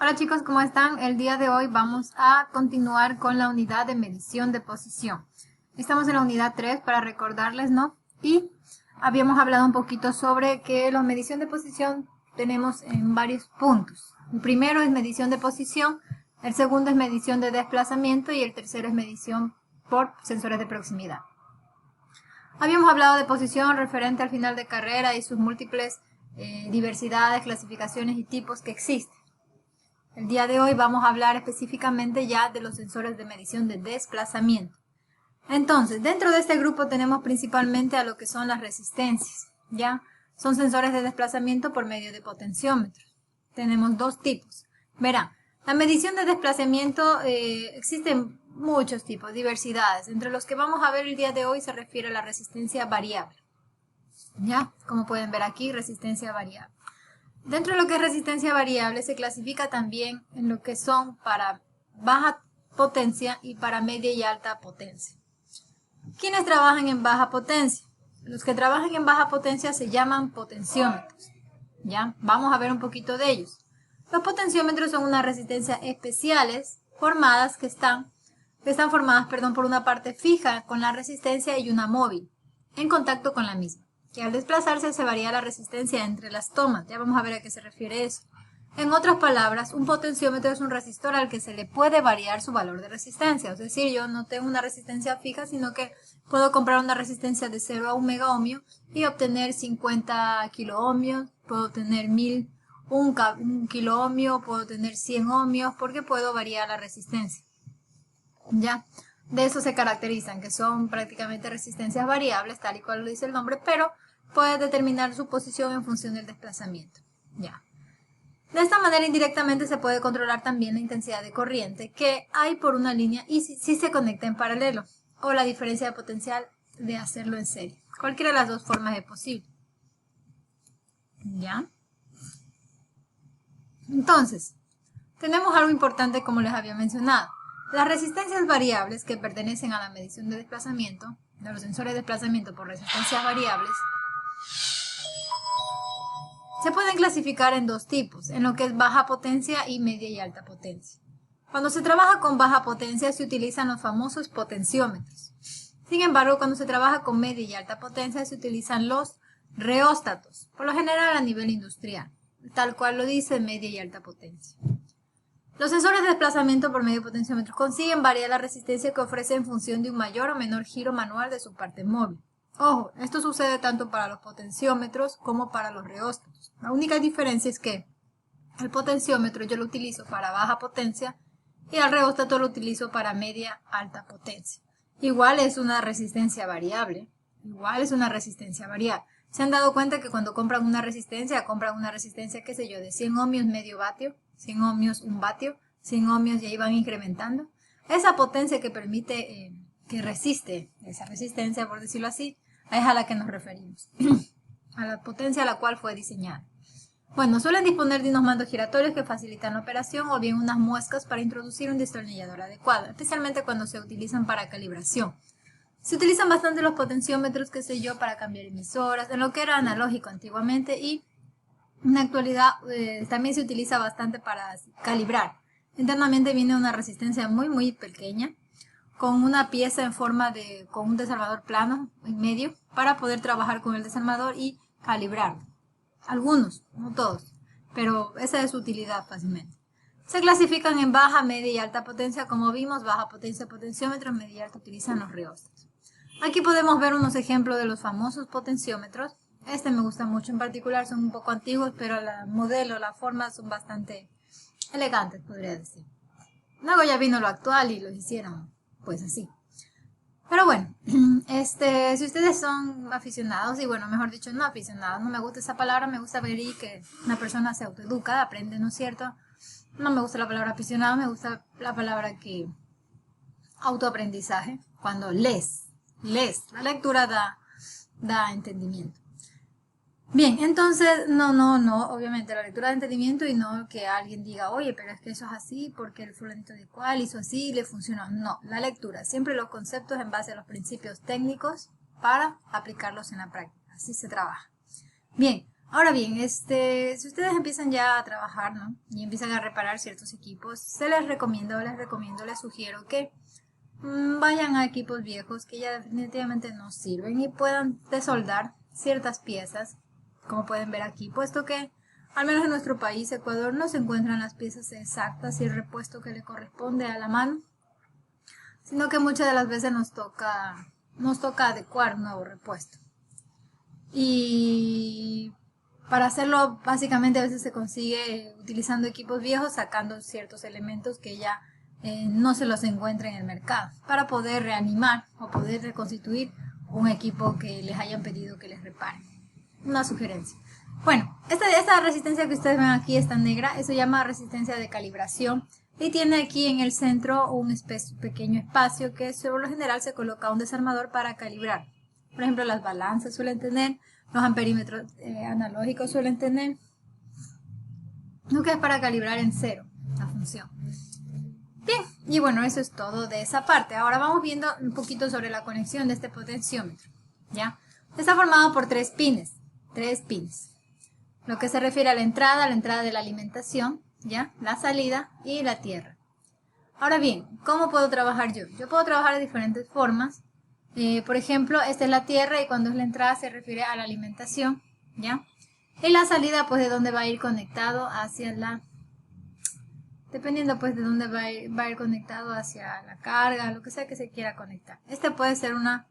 Hola chicos, ¿cómo están? El día de hoy vamos a continuar con la unidad de medición de posición. Estamos en la unidad 3 para recordarles, ¿no? Y habíamos hablado un poquito sobre que la medición de posición tenemos en varios puntos. El primero es medición de posición, el segundo es medición de desplazamiento y el tercero es medición por sensores de proximidad. Habíamos hablado de posición referente al final de carrera y sus múltiples diversidades, clasificaciones y tipos que existen. El día de hoy vamos a hablar específicamente ya de los sensores de medición de desplazamiento. Entonces, dentro de este grupo tenemos principalmente a lo que son las resistencias, ¿ya? Son sensores de desplazamiento por medio de potenciómetros. Tenemos dos tipos. Verán, la medición de desplazamiento existen muchos tipos, diversidades. Entre los que vamos a ver el día de hoy se refiere a la resistencia variable, ¿ya? Como pueden ver aquí, resistencia variable. Dentro de lo que es resistencia variable se clasifica también en lo que son para baja potencia y para media y alta potencia. ¿Quiénes trabajan en baja potencia? Los que trabajan en baja potencia se llaman potenciómetros. ¿Ya? Vamos a ver un poquito de ellos. Los potenciómetros son unas resistencias especiales formadas que están formadas por una parte fija con la resistencia y una móvil en contacto con la misma, que al desplazarse se varía la resistencia entre las tomas. Ya vamos a ver a qué se refiere eso. En otras palabras, un potenciómetro es un resistor al que se le puede variar su valor de resistencia. Es decir, yo no tengo una resistencia fija, sino que puedo comprar una resistencia de 0 a 1 megaohmio y obtener 50 kiloohmios, puedo obtener 1000, un kiloohmio, puedo tener 100 ohmios, porque puedo variar la resistencia. ¿Ya? De eso se caracterizan, que son prácticamente resistencias variables, tal y cual lo dice el nombre, pero puede determinar su posición en función del desplazamiento. ¿Ya? De esta manera indirectamente se puede controlar también la intensidad de corriente que hay por una línea y si se conecta en paralelo, o la diferencia de potencial de hacerlo en serie. Cualquiera de las dos formas es posible. ¿Ya? Entonces, tenemos algo importante como les había mencionado. Las resistencias variables que pertenecen a la medición de desplazamiento, de los sensores de desplazamiento por resistencias variables, se pueden clasificar en dos tipos, en lo que es baja potencia y media y alta potencia. Cuando se trabaja con baja potencia se utilizan los famosos potenciómetros. Sin embargo, cuando se trabaja con media y alta potencia se utilizan los reóstatos, por lo general a nivel industrial, tal cual lo dice media y alta potencia. Los sensores de desplazamiento por medio de potenciómetros consiguen variar la resistencia que ofrece en función de un mayor o menor giro manual de su parte móvil. Ojo, esto sucede tanto para los potenciómetros como para los reóstatos. La única diferencia es que el potenciómetro yo lo utilizo para baja potencia y el reóstato lo utilizo para media alta potencia. Igual es una resistencia variable. ¿Se han dado cuenta que cuando compran una resistencia, qué sé yo, de 100 ohmios medio vatio, 100 ohmios un vatio, 100 ohmios y ahí van incrementando? Esa potencia que permite, que resiste esa resistencia, por decirlo así, es a la que nos referimos, a la potencia a la cual fue diseñada. Bueno, suelen disponer de unos mandos giratorios que facilitan la operación o bien unas muescas para introducir un destornillador adecuado, especialmente cuando se utilizan para calibración. Se utilizan bastante los potenciómetros, qué sé yo, para cambiar emisoras, en lo que era analógico antiguamente, y en la actualidad también se utiliza bastante para calibrar. Internamente viene una resistencia muy pequeña, con una pieza en forma con un desarmador plano en medio, para poder trabajar con el desarmador y calibrarlo. Algunos, no todos, pero esa es su utilidad fácilmente. Se clasifican en baja, media y alta potencia, como vimos, baja potencia potenciómetros, media y alta utilizan los reóstatos. Aquí podemos ver unos ejemplos de los famosos potenciómetros. Este me gusta mucho en particular, son un poco antiguos, pero el modelo, la forma son bastante elegantes, podría decir. Luego ya vino lo actual y lo hicieron pues así. Pero bueno, si ustedes son aficionados, y bueno, mejor dicho, no aficionados, no me gusta esa palabra, me gusta ver y que una persona se autoeduca, aprende, ¿no es cierto? No me gusta la palabra aficionado, me gusta la palabra que autoaprendizaje, cuando lees, la lectura da entendimiento. Bien, entonces, no, obviamente la lectura de entendimiento y no que alguien diga, oye, pero es que eso es así porque el fulanito de cual hizo así y le funcionó. No, la lectura, siempre los conceptos en base a los principios técnicos para aplicarlos en la práctica. Así se trabaja. Bien, Ahora bien, si ustedes empiezan ya a trabajar, ¿no? Y empiezan a reparar ciertos equipos, les sugiero que vayan a equipos viejos que ya definitivamente no sirven y puedan desoldar ciertas piezas, como pueden ver aquí, puesto que al menos en nuestro país, Ecuador, no se encuentran las piezas exactas y el repuesto que le corresponde a la mano, sino que muchas de las veces nos toca adecuar un nuevo repuesto. Y para hacerlo, básicamente a veces se consigue utilizando equipos viejos, sacando ciertos elementos que ya no se los encuentra en el mercado, para poder reanimar o poder reconstituir un equipo que les hayan pedido que les reparen. Una sugerencia. Bueno, esta resistencia que ustedes ven aquí, esta negra, eso se llama resistencia de calibración y tiene aquí en el centro un pequeño espacio que sobre lo general se coloca un desarmador para calibrar. Por ejemplo, las balanzas suelen tener, los amperímetros analógicos suelen tener, lo que es para calibrar en cero la función. Bien, y bueno, eso es todo de esa parte. Ahora vamos viendo un poquito sobre la conexión de este potenciómetro, ¿ya? Está formado por tres pines. Lo que se refiere a la entrada de la alimentación, ¿ya? La salida y la tierra. Ahora bien, ¿cómo puedo trabajar yo? Yo puedo trabajar de diferentes formas. Por ejemplo, esta es la tierra y cuando es la entrada se refiere a la alimentación, ¿ya? Y la salida, pues, de dónde va a ir conectado hacia la... Dependiendo, pues, de dónde va a ir conectado hacia la carga, lo que sea que se quiera conectar. Esta puede ser una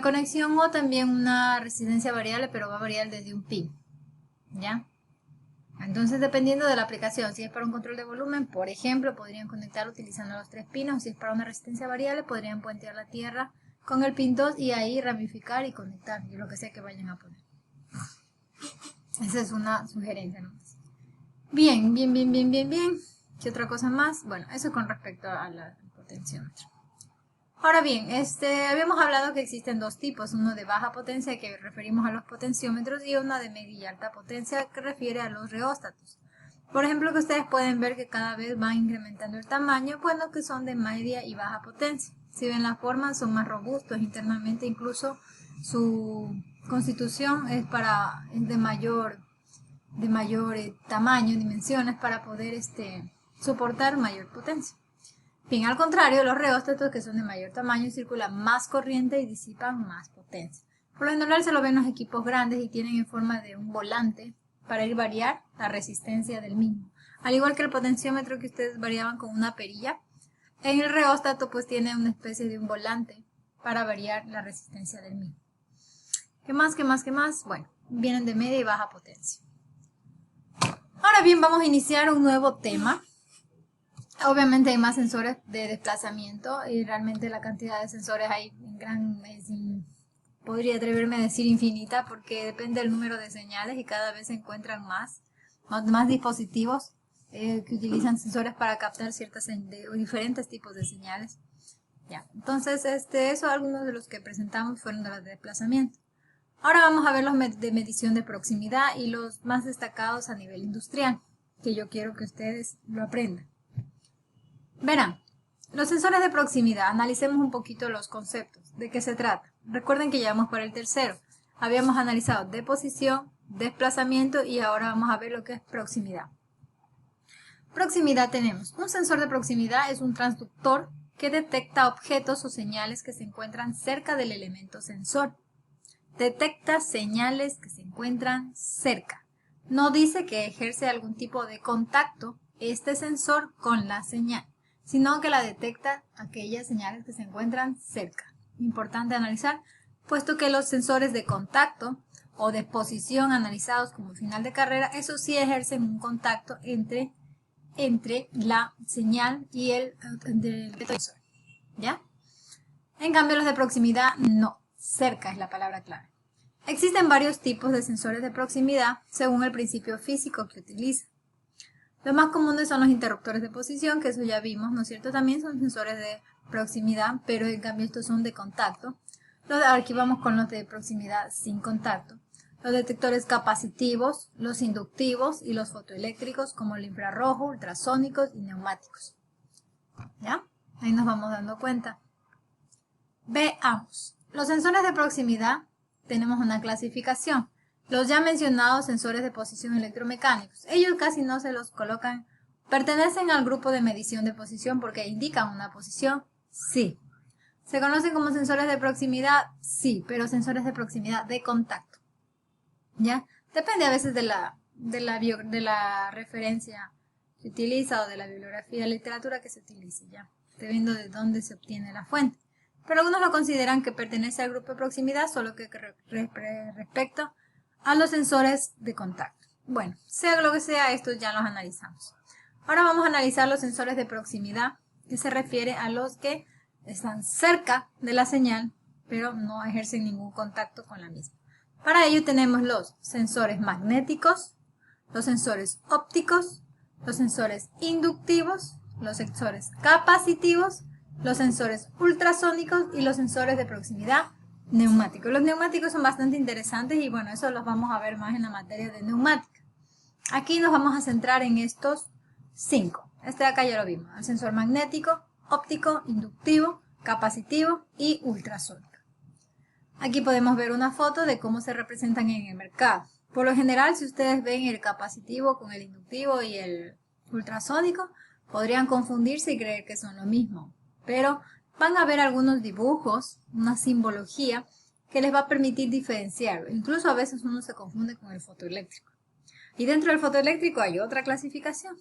conexión o también una resistencia variable, pero va a variar desde un pin, ¿ya? Entonces, dependiendo de la aplicación, si es para un control de volumen, por ejemplo, podrían conectar utilizando los tres pinos, o si es para una resistencia variable, podrían puentear la tierra con el pin 2 y ahí ramificar y conectar, y lo que sea que vayan a poner. Esa es una sugerencia, ¿no? Bien. ¿Qué otra cosa más? Bueno, eso con respecto al potenciómetro. Ahora bien, habíamos hablado que existen dos tipos, uno de baja potencia que referimos a los potenciómetros y uno de media y alta potencia que refiere a los reóstatos. Por ejemplo, que ustedes pueden ver que cada vez van incrementando el tamaño, bueno, que son de media y baja potencia. Si ven la forma, son más robustos internamente, incluso su constitución es de mayor tamaño, dimensiones, para poder soportar mayor potencia. Bien, al contrario, los reóstatos que son de mayor tamaño circulan más corriente y disipan más potencia. Por lo general se lo ven en los equipos grandes y tienen en forma de un volante para ir variar la resistencia del mismo. Al igual que el potenciómetro que ustedes variaban con una perilla, en el reóstato pues tiene una especie de un volante para variar la resistencia del mismo. ¿Qué más? Bueno, vienen de media y baja potencia. Ahora bien, vamos a iniciar un nuevo tema. Obviamente hay más sensores de desplazamiento y realmente la cantidad de sensores hay podría atreverme a decir infinita, porque depende del número de señales y cada vez se encuentran más dispositivos que utilizan sensores para captar diferentes tipos de señales. Ya, entonces algunos de los que presentamos fueron de los de desplazamiento. Ahora vamos a ver los de medición de proximidad y los más destacados a nivel industrial, que yo quiero que ustedes lo aprendan. Verán, los sensores de proximidad, analicemos un poquito los conceptos. ¿De qué se trata? Recuerden que ya vamos por el tercero. Habíamos analizado deposición, desplazamiento y ahora vamos a ver lo que es proximidad. Proximidad tenemos. Un sensor de proximidad es un transductor que detecta objetos o señales que se encuentran cerca del elemento sensor. Detecta señales que se encuentran cerca. No dice que ejerce algún tipo de contacto este sensor con la señal, sino que la detecta aquellas señales que se encuentran cerca. Importante analizar, puesto que los sensores de contacto o de posición analizados como final de carrera, eso sí ejercen un contacto entre la señal y el sensor, ¿ya? En cambio, los de proximidad no, cerca es la palabra clave. Existen varios tipos de sensores de proximidad según el principio físico que utiliza. Los más comunes son los interruptores de posición, que eso ya vimos, ¿no es cierto? También son sensores de proximidad, pero en cambio estos son de contacto. Aquí vamos con los de proximidad sin contacto. Los detectores capacitivos, los inductivos y los fotoeléctricos, como el infrarrojo, ultrasónicos y neumáticos. ¿Ya? Ahí nos vamos dando cuenta. Veamos. Los sensores de proximidad tenemos una clasificación. los ya mencionados sensores de posición electromecánicos. Ellos casi no se los colocan. ¿Pertenecen al grupo de medición de posición porque indican una posición? Sí. ¿Se conocen como sensores de proximidad? Sí, pero sensores de proximidad de contacto. ¿Ya? Depende a veces de la referencia que utiliza o de la bibliografía de literatura que se utilice, ¿ya? Dependiendo de dónde se obtiene la fuente. Pero algunos lo consideran que pertenece al grupo de proximidad, solo que respecto a los sensores de contacto. Bueno, sea lo que sea, estos ya los analizamos. Ahora vamos a analizar los sensores de proximidad, que se refiere a los que están cerca de la señal, pero no ejercen ningún contacto con la misma. Para ello tenemos los sensores magnéticos, los sensores ópticos, los sensores inductivos, los sensores capacitivos, los sensores ultrasónicos y los sensores de proximidad neumáticos. Los neumáticos son bastante interesantes y bueno, eso los vamos a ver más en la materia de neumática. Aquí nos vamos a centrar en estos 5. Este de acá ya lo vimos, el sensor magnético, óptico, inductivo, capacitivo y ultrasónico. Aquí podemos ver una foto de cómo se representan en el mercado. Por lo general, si ustedes ven el capacitivo con el inductivo y el ultrasónico, podrían confundirse y creer que son lo mismo. Pero van a ver algunos dibujos, una simbología, que les va a permitir diferenciarlo. Incluso a veces uno se confunde con el fotoeléctrico. Y dentro del fotoeléctrico hay otra clasificación.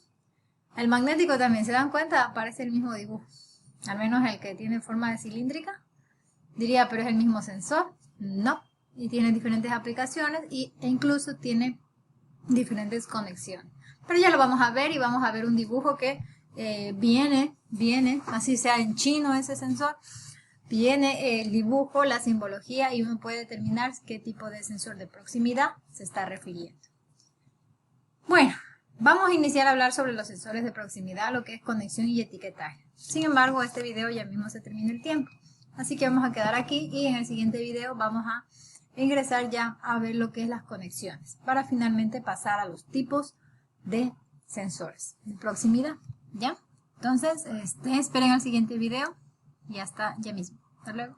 El magnético también, ¿se dan cuenta? Aparece el mismo dibujo. Al menos el que tiene forma de cilíndrica. Diría, pero es el mismo sensor. No. Y tiene diferentes aplicaciones e incluso tiene diferentes conexiones. Pero ya lo vamos a ver y vamos a ver un dibujo que viene, así sea en chino ese sensor, viene el dibujo, la simbología y uno puede determinar qué tipo de sensor de proximidad se está refiriendo. Bueno, vamos a iniciar a hablar sobre los sensores de proximidad, lo que es conexión y etiquetaje. Sin embargo, este video ya mismo se termina el tiempo. Así que vamos a quedar aquí y en el siguiente video vamos a ingresar ya a ver lo que es las conexiones para finalmente pasar a los tipos de sensores de proximidad, ¿ya? Entonces, esperen el siguiente video y hasta ya mismo. Hasta luego.